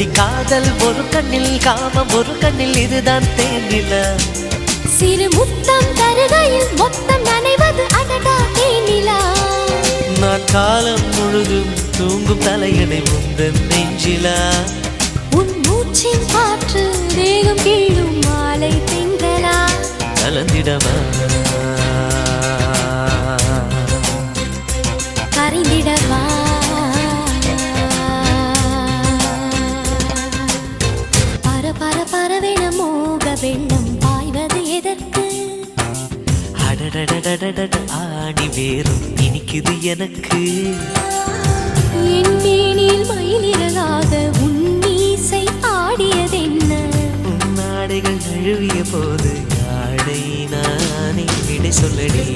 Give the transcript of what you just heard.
அடி காதல் ஒரு கண்ணில் காமம் ஒரு கண்ணில் இதுதான் தேனிலா சிறு முத்தம் தருகையில் மொத்தம் நனைவது அடடா தேனிலா நான் காலம் முழுதும் தூங்கும் தலையணை முந்தன் நெஞ்சிலா உன் மூச்சின் காற்று தேகம் கீழும் மாலை தென்றலா கலந்திடவா கரைந்திடவா பர பர பரவென மோக வெள்ளம் பாய்வது எதற்கு அடடடடடட ஆணி வேறும் இனிக்குது எனக்கு என் மேனில் மயிலிறகாக உன் மீசை ஆடியதென்ன உன் நாடைகள் நழுவிய போது ஆடை நானே விடை சொல்லடி